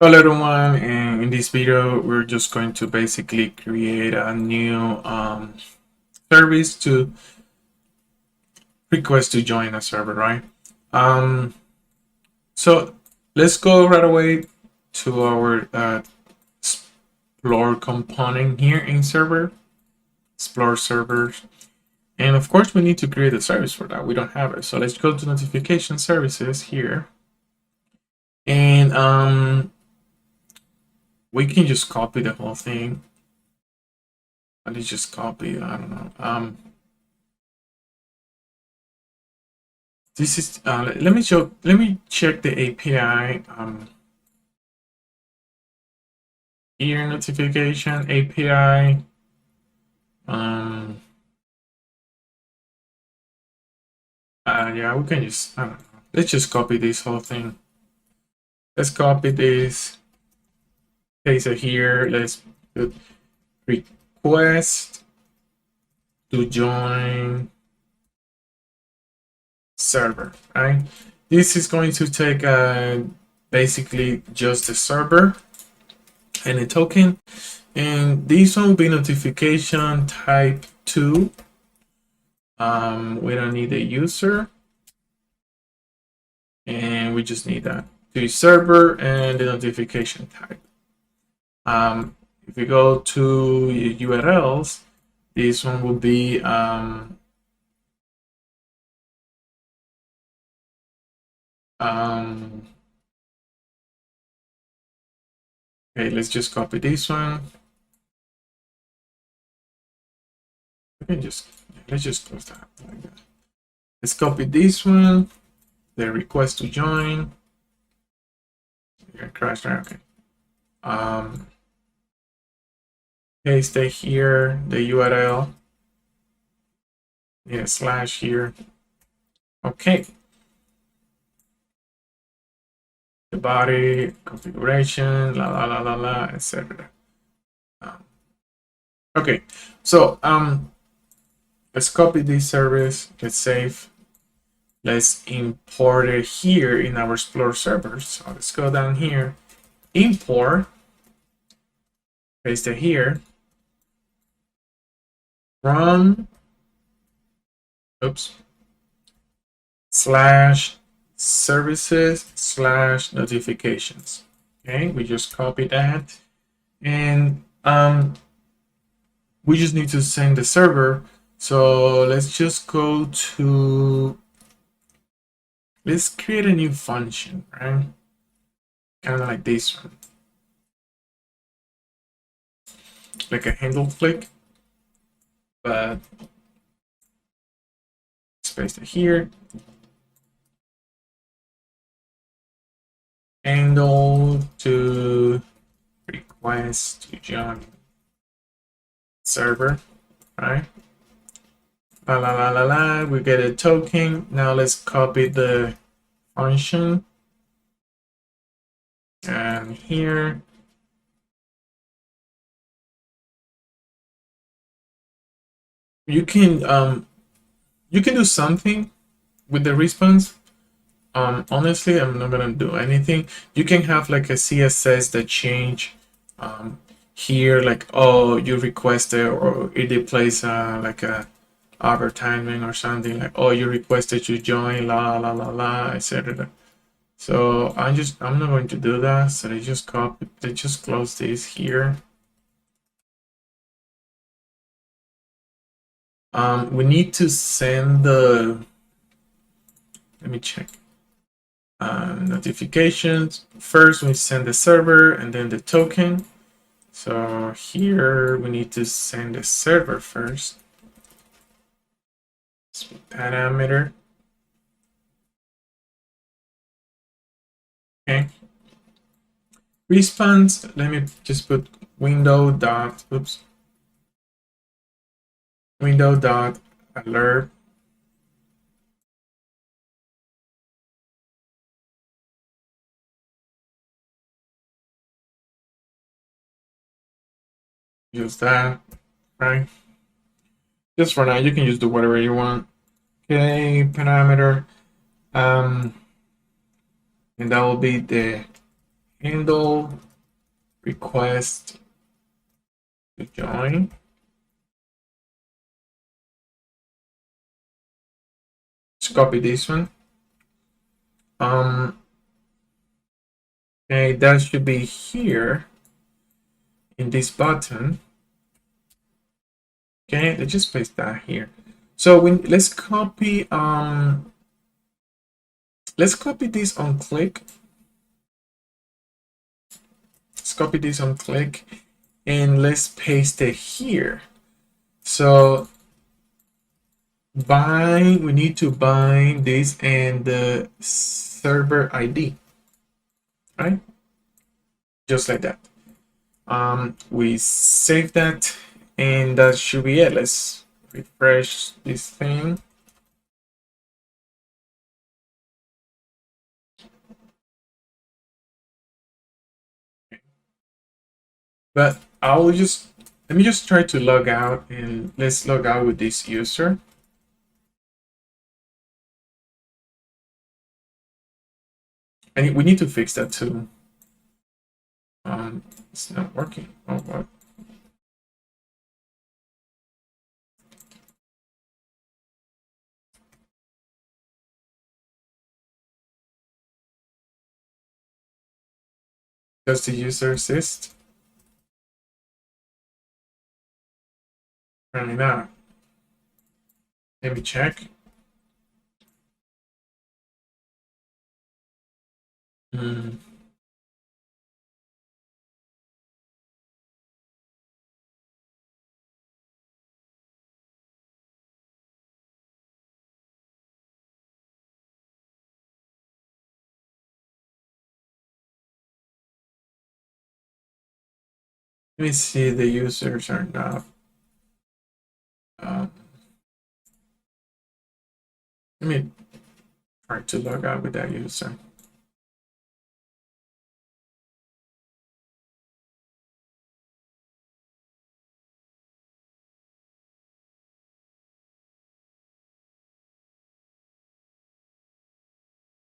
Hello everyone, and in this video we're just going to basically create a new service to request to join a server, right? Um, so let's go right away to our explore component here in server, explore servers, and of course we need to create a service for that. We don't have it, so let's go to notification services here, and we can just copy the whole thing. Let's just copy. I don't know. This is let me show. Let me check the API. Here notification API. Um, yeah, we can just. I don't know. Let's just copy this whole thing. Let's copy this. Paste it here. Let's put request to join server. Right. This is going to take basically just the server and a token, and this one will be notification type 2. We don't need a user, and we just need that to server and the notification type. If we go to URLs, this one will be okay, let's just copy this one. Let's just close that like that. Let's copy this one, the request to join. Crash there. Okay. Paste it here, the URL. Yeah, slash here. Okay. The body configuration, etc. Okay, so let's copy this service. Let's save. Let's import it here in our Explore servers. So let's go down here, import, paste it here from slash services slash notifications. Okay, we just copy that, and we just need to send the server. So let's just go to, let's create a new function, right? Kind of like this one, like a handle click, but let's paste it here. Handle to request to join server, right? We get a token. Now let's copy the function, and here you can do something with the response. Honestly, I'm not gonna do anything. You can have like a CSS that change here, like, oh, you requested, or it displays like a advertisement or something, like, oh, you requested to join, etc. So I'm not going to do that. So they just close this here. We need to send the, let me check. Notifications. First, we send the server and then the token. So here we need to send the server first. Parameter. Okay. Response. Let me just put window dot alert. Use that, right? Just for now, you can just do whatever you want. Okay, parameter. And that will be the handle request to join. Let's copy this one. Okay, that should be here in this button. Okay, let's just paste that here. So let's copy this on click. Let's copy this on click and let's paste it here. So we need to bind this and the server ID, right? Just like that. We save that and that should be it. Let's refresh this thing. But let me just try to log out, and let's log out with this user. And we need to fix that too. It's not working. Oh, what? Does the user assist? Apparently not. Let me check. Let me see, the users are not. Let me try to log out with that user.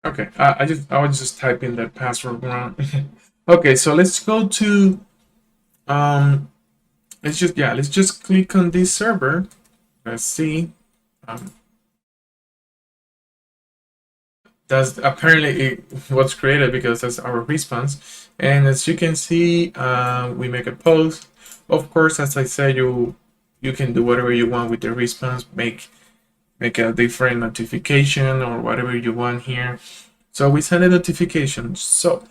Okay, I was just typing that password wrong. Okay, so let's go to let's just click on this server. Let's see. That's apparently what's created because that's our response. And as you can see, we make a post. Of course, as I said, you can do whatever you want with the response. Make a different notification or whatever you want here. So we send a notification. So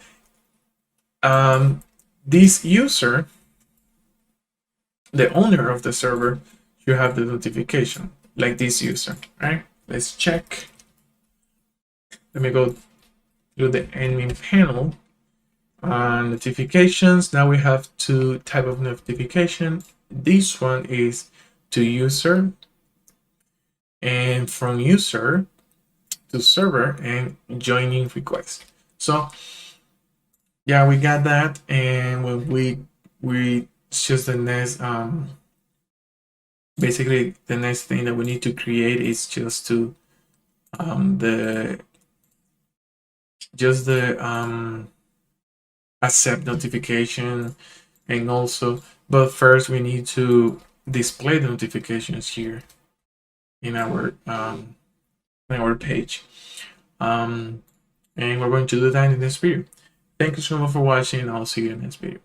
this user, the owner of the server, you have the notification like this user, right? Let's check. Let me go through the admin panel. Notifications. Now we have two type of notification. This one is to user, and from user to server, and joining request. So yeah, we got that, and when we choose the next basically the next thing that we need to create is just to accept notification, and also, but first we need to display the notifications here in our page, and we're going to do that in this video. Thank you so much for watching. I'll see you in the next video.